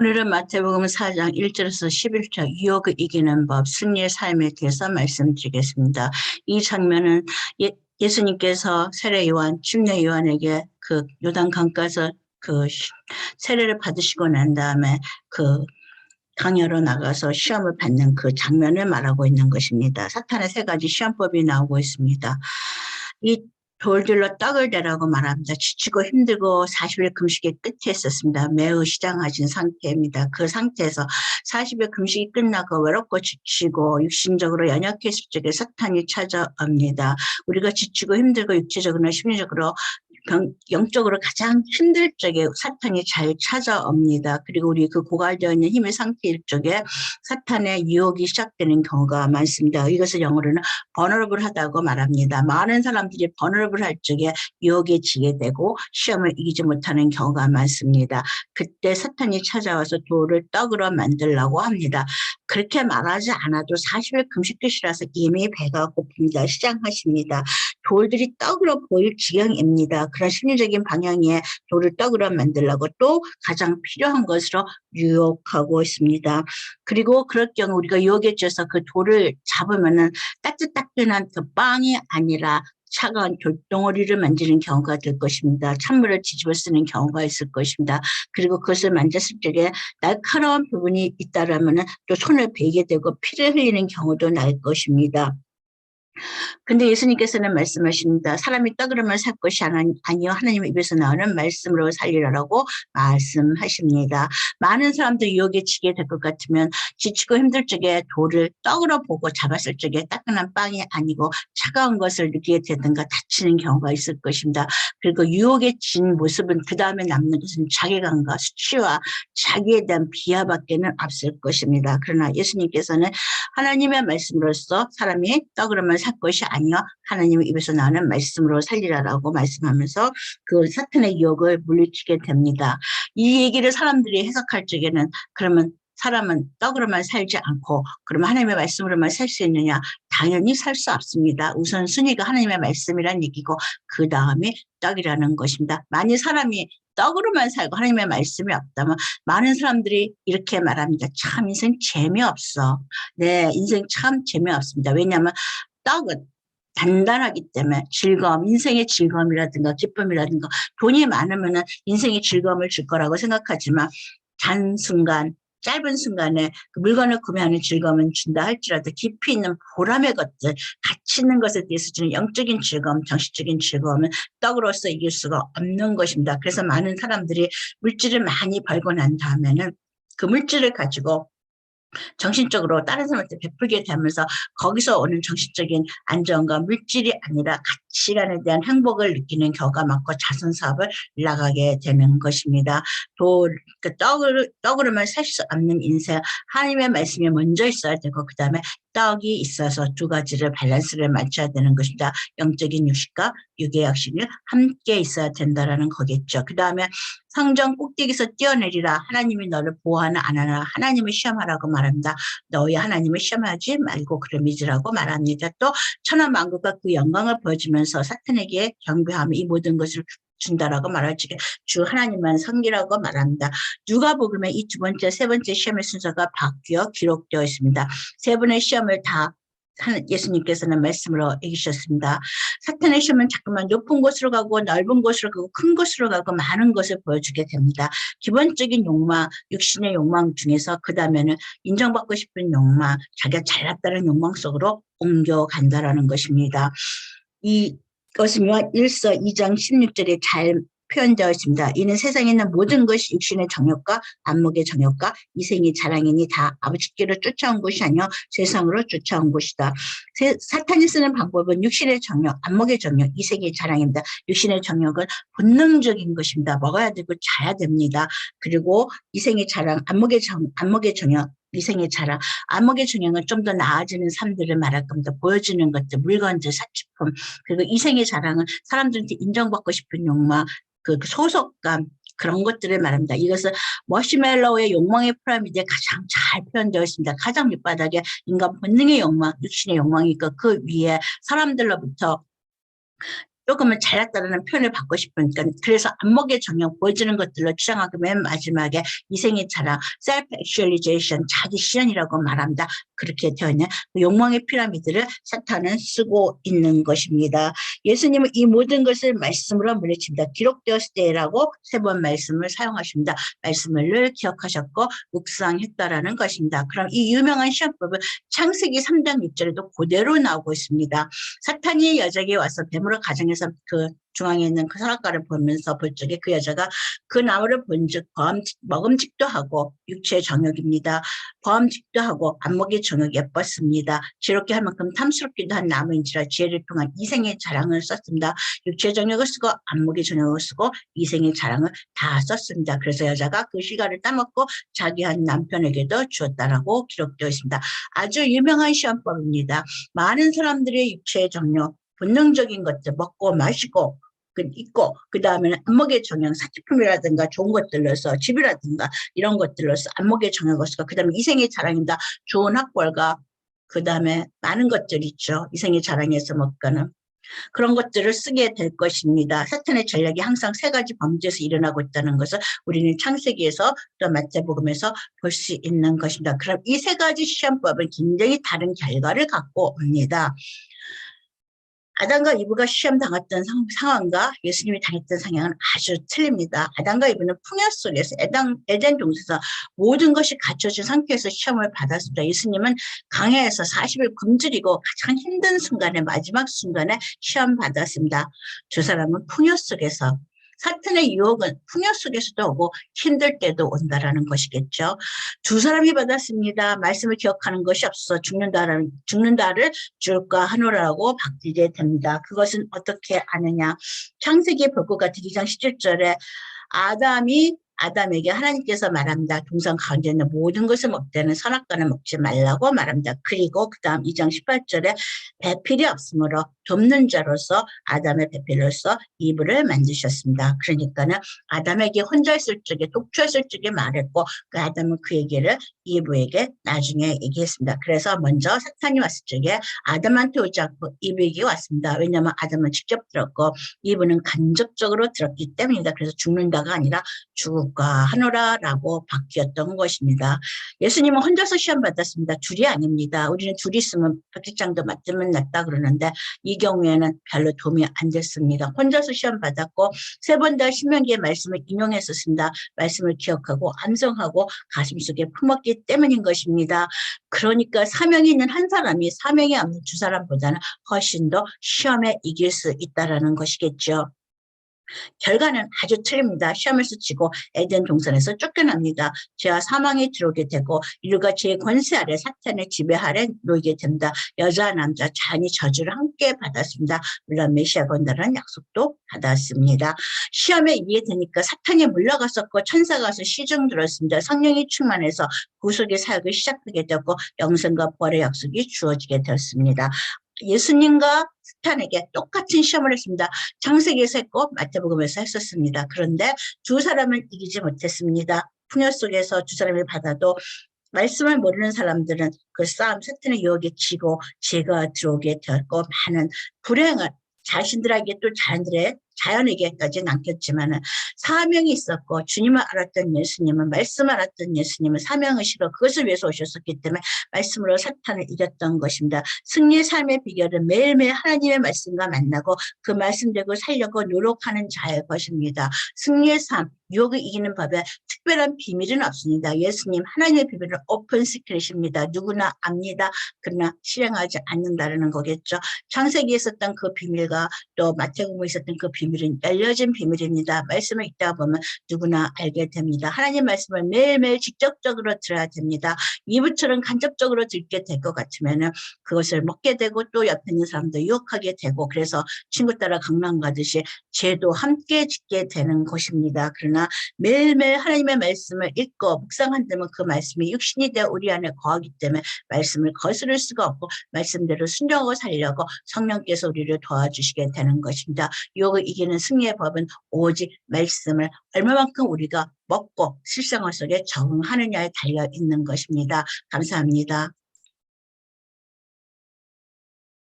오늘은 마태복음 4장 1절에서 11절 유혹을 이기는 법, 승리의 삶에 대해서 말씀드리겠습니다. 이 장면은 예수님께서 세례 요한, 침례 요한에게 그 요단 강가에서 그 세례를 받으시고 난 다음에 그 강야로 나가서 시험을 받는 그 장면을 말하고 있는 것입니다. 사탄의 세 가지 시험법이 나오고 있습니다. 이 돌들로 떡을 대라고 말합니다. 지치고 힘들고 40일 금식의 끝에 있었습니다. 매우 시장하신 상태입니다. 그 상태에서 40일 금식이 끝나고 외롭고 지치고 육신적으로 연약했을 적에 사탄이 찾아옵니다. 우리가 지치고 힘들고 육체적으로나 심리적으로 영적으로 가장 힘들 적에 사탄이 잘 찾아옵니다. 그리고 우리 그 고갈되어 있는 힘의 상태일 적에 사탄의 유혹이 시작되는 경우가 많습니다. 이것을 영어로는 vulnerable하다고 말합니다. 많은 사람들이 vulnerable 할 적에 유혹에 지게 되고 시험을 이기지 못하는 경우가 많습니다. 그때 사탄이 찾아와서 돌을 떡으로 만들려고 합니다. 그렇게 말하지 않아도 40일 금식 끝이라서 이미 배가 고픕니다. 시장하십니다. 돌들이 떡으로 보일 지경입니다. 그런 심리적인 방향에 돌을 떡으로 만들려고 또 가장 필요한 것으로 유혹하고 있습니다. 그리고 그럴 경우 우리가 유혹에 쪄서 그 돌을 잡으면은 따뜻따끈한 그 빵이 아니라 차가운 돌덩어리를 만지는 경우가 될 것입니다. 찬물을 뒤집어 쓰는 경우가 있을 것입니다. 그리고 그것을 만졌을 적에 날카로운 부분이 있다라면은 또 손을 베게 되고 피를 흘리는 경우도 날 것입니다. 근데 예수님께서는 말씀하십니다. 사람이 떡으로만 살 것이 아니요 하나님의 입에서 나오는 말씀으로 살리라라고 말씀하십니다. 많은 사람들이 유혹에 지게 될 것 같으면 지치고 힘들 적에 돌을 떡으로 보고 잡았을 적에 따끈한 빵이 아니고 차가운 것을 느끼게 되든가 다치는 경우가 있을 것입니다. 그리고 유혹에 진 모습은 그 다음에 남는 것은 자괴감과 수치와 자기에 대한 비하밖에는 없을 것입니다. 그러나 예수님께서는 하나님의 말씀으로써 사람이 떡으로만 살 것이 아니요 하나님의 입에서 나오는 말씀으로 살리라라고 말씀하면서 그 사탄의 유혹을 물리치게 됩니다. 이 얘기를 사람들이 해석할 적에는 그러면 사람은 떡으로만 살지 않고 그러면 하나님의 말씀으로만 살 수 있느냐? 당연히 살 수 없습니다. 우선 순위가 하나님의 말씀이란 얘기고 그 다음에 떡이라는 것입니다. 만일 사람이 떡으로만 살고 하나님의 말씀이 없다면 많은 사람들이 이렇게 말합니다. 참 인생 재미없어. 네, 인생 참 재미없습니다. 왜냐하면 떡은 단단하기 때문에 즐거움, 인생의 즐거움이라든가 기쁨이라든가 돈이 많으면은 인생의 즐거움을 줄 거라고 생각하지만 단순간, 짧은 순간에 그 물건을 구매하는 즐거움은 준다 할지라도 깊이 있는 보람의 것들, 가치 있는 것에 대해서 주는 영적인 즐거움, 정신적인 즐거움은 떡으로서 이길 수가 없는 것입니다. 그래서 많은 사람들이 물질을 많이 벌고 난 다음에는 그 물질을 가지고 정신적으로 다른 사람한테 베풀게 되면서 거기서 오는 정신적인 안정과 물질이 아니라 가치관에 대한 행복을 느끼는 경우가 많고 자선사업을 나가게 되는 것입니다. 그 떡으로만 살 수 없는 인생, 하나님의 말씀이 먼저 있어야 되고 그 다음에 떡이 있어서 두 가지를 밸런스를 맞춰야 되는 것입니다. 영적인 육식과 육의 약식이 함께 있어야 된다라는 거겠죠. 그 다음에 성전 꼭대기에서 뛰어내리라. 하나님이 너를 보호하나 안 하나 하나님을 시험하라고 말합니다. 너희 하나님을 시험하지 말고 그를 믿으라고 말합니다. 또 천하 만국과 그 영광을 보여주면서 사탄에게 경배하며 이 모든 것을 준다라고 말하지 주 하나님만 섬기라고 말합니다. 누가복음의 이 두 번째, 세 번째 시험의 순서가 바뀌어 기록되어 있습니다. 세 번의 시험을 다 예수님께서는 말씀으로 얘기하셨습니다. 사탄의 시험은 자꾸만 높은 곳으로 가고 넓은 곳으로 가고 큰 곳으로 가고 많은 것을 보여주게 됩니다. 기본적인 욕망, 육신의 욕망 중에서 그 다음에는 인정받고 싶은 욕망, 자기가 잘났다는 욕망 속으로 옮겨간다라는 것입니다. 이것은 요한 1서 2장 16절에 잘 표현되어 있습니다. 이는 세상에 있는 모든 것이 육신의 정욕과 안목의 정욕과 이생의 자랑이니 다 아버지께로 쫓아온 것이 아니요 세상으로 쫓아온 것이다. 사탄이 쓰는 방법은 육신의 정욕, 안목의 정욕, 이생의 자랑입니다. 육신의 정욕은 본능적인 것입니다. 먹어야 되고 자야 됩니다. 그리고 이생의 자랑, 안목의 정욕, 이생의 자랑, 안목의 정욕은 좀 더 나아지는 삶들을 말할 겁니다. 보여주는 것들, 물건들, 사치품. 그리고 이생의 자랑은 사람들한테 인정받고 싶은 욕망, 그 소속감, 그런 것들을 말합니다. 이것은 머시멜로우의 욕망의 피라미드에 가장 잘 표현되어 있습니다. 가장 밑바닥에 인간 본능의 욕망, 육신의 욕망이 있고 그 위에 사람들로부터 조금은 잘났다는 표현을 받고 싶으니까 그래서 안목의 정령 보여주는 것들로 주장하고 맨 마지막에 이생의 자랑 self actualization 자기 실현이라고 말합니다. 그렇게 되어 있는 욕망의 피라미드를 사탄은 쓰고 있는 것입니다. 예수님은 이 모든 것을 말씀으로 물리칩니다. 기록되었을 때라고 3번 말씀을 사용하십니다. 말씀을 늘 기억하셨고 묵상했다라는 것입니다. 그럼 이 유명한 시험법은 창세기 3장 6절에도 그대로 나오고 있습니다. 사탄이 여자에게 와서 뱀으로 가정해서 그 중앙에 있는 그 선악과를 보면서 볼 적에 그 여자가 그 나무를 본즉 먹음직도 하고 육체의 정욕입니다. 보암직도 하고 안목의 정욕이 예뻤습니다. 지롭게 할 만큼 탐스럽기도 한 나무인지라 지혜를 통한 이생의 자랑을 썼습니다. 육체의 정욕을 쓰고 안목의 정욕을 쓰고 이생의 자랑을 다 썼습니다. 그래서 여자가 그 시간을 따먹고 자기 한 남편에게도 주었다라고 기록되어 있습니다. 아주 유명한 시험법입니다. 많은 사람들의 육체의 정욕, 본능적인 것들 먹고 마시고 있고 그 다음에는 안목의 정욕, 사치품이라든가 좋은 것들로서 집이라든가 이런 것들로서 안목의 정욕을 쓰고 그 다음에 이생의 자랑입니다. 좋은 학벌과 그 다음에 많은 것들 있죠. 이생의 자랑에서 먹거나 그런 것들을 쓰게 될 것입니다. 사탄의 전략이 항상 3가지 범죄에서 일어나고 있다는 것을 우리는 창세기에서 또 마태복음에서 볼 수 있는 것입니다. 그럼 이 3가지 시험법은 굉장히 다른 결과를 갖고 옵니다. 아담과 이브가 시험 당했던 상황과 예수님이 당했던 상황은 아주 틀립니다. 아담과 이브는 풍요 속에서 에덴 동산에서 모든 것이 갖춰진 상태에서 시험을 받았습니다. 예수님은 강해에서 40일 굶주리고 가장 힘든 순간에 마지막 순간에 시험 받았습니다. 두 사람은 풍요 속에서 사탄의 유혹은 풍요 속에서도 오고 힘들 때도 온다라는 것이겠죠. 두 사람이 받았습니다. 말씀을 기억하는 것이 없어서 죽는다를 줄까 하노라고 바뀌게 됩니다. 그것은 어떻게 아느냐. 창세기에 볼 것 같은 2장 17절에 아담에게 하나님께서 말합니다. 동산 가운데 있는 모든 것을 먹되는 선악과는 먹지 말라고 말합니다. 그리고 그 다음 2장 18절에 배필이 없으므로 돕는 자로서 아담의 배필로서 이브를 만드셨습니다. 그러니까는 아담에게 혼자 있을 적에 독초했을 적에 말했고 그 아담은 그 얘기를 이브에게 나중에 얘기했습니다. 그래서 먼저 사탄이 왔을 적에 아담한테 오지 않고 이브에게 왔습니다. 왜냐하면 아담은 직접 들었고 이브는 간접적으로 들었기 때문입니다. 그래서 죽는다가 아니라 죽을까 하노라라고 바뀌었던 것입니다. 예수님은 혼자서 시험 받았습니다. 둘이 아닙니다. 우리는 둘이 있으면 백지장도 맞으면 낫다 그러는데 이 경우에는 별로 도움이 안 됐습니다. 혼자서 시험 받았고 3번 다 신명기의 말씀을 인용했었습니다. 말씀을 기억하고 암송하고 가슴속에 품었기 때문인 것입니다. 그러니까 사명이 있는 한 사람이 사명이 없는 두 사람보다는 훨씬 더 시험에 이길 수 있다는 것이겠죠. 결과는 아주 틀립니다. 시험에서 지고 에덴 동산에서 쫓겨납니다. 죄와 사망에 들어오게 되고 인류가 죄의 권세 아래 사탄의 지배 아래 놓이게 됩니다. 여자 남자 자녀 저주를 함께 받았습니다. 물론 메시아가 온다는 약속도 받았습니다. 시험에 이기게 되니까 사탄이 물러갔었고 천사가 와서 시중 들었습니다. 성령이 충만해서 구속의 사역을 시작하게 되었고 영생과 벌의 약속이 주어지게 되었습니다. 예수님과 사탄에게 똑같은 시험을 했습니다. 창세기에서 했고 마태복음에서 했었습니다. 그런데 두 사람은 이기지 못했습니다. 풍요 속에서 두 사람이 받아도 말씀을 모르는 사람들은 그 싸움 사탄의 유혹에 지고 죄가 들어오게 되었고 많은 불행을 자신들에게 또 자연에게까지는 않겠지만은 사명이 있었고 주님을 알았던 예수님은 말씀을 알았던 예수님은 사명의식으로 그것을 위해서 오셨었기 때문에 말씀으로 사탄을 이겼던 것입니다. 승리의 삶의 비결은 매일매일 하나님의 말씀과 만나고 그 말씀대로 살려고 노력하는 자의 것입니다. 승리의 삶, 유혹을 이기는 법에 특별한 비밀은 없습니다. 예수님 하나님의 비밀은 오픈 시크릿입니다. 누구나 압니다. 그러나 실행하지 않는다는 거겠죠. 창세기에 있었던 그 비밀과 또 마태복음에 있었던 그 비밀은 열려진 비밀입니다. 말씀을 읽다 보면 누구나 알게 됩니다. 하나님 말씀을 매일매일 직접적으로 들어야 됩니다. 이브처럼 간접적으로 듣게 될 것 같으면 그것을 먹게 되고 또 옆에 있는 사람도 유혹하게 되고 그래서 친구 따라 강남 가듯이 죄도 함께 짓게 되는 것입니다. 그러나 매일매일 하나님의 말씀을 읽고 묵상한다면 그 말씀이 육신이 되어 우리 안에 거하기 때문에 말씀을 거스를 수가 없고 말씀대로 순종하고 살려고 성령께서 우리를 도와주시게 되는 것입니다. 유혹을 이기는 승리의 법은 오직 말씀을 얼마만큼 우리가 먹고 실생활 속에 적응하느냐에 달려 있는 것입니다. 감사합니다.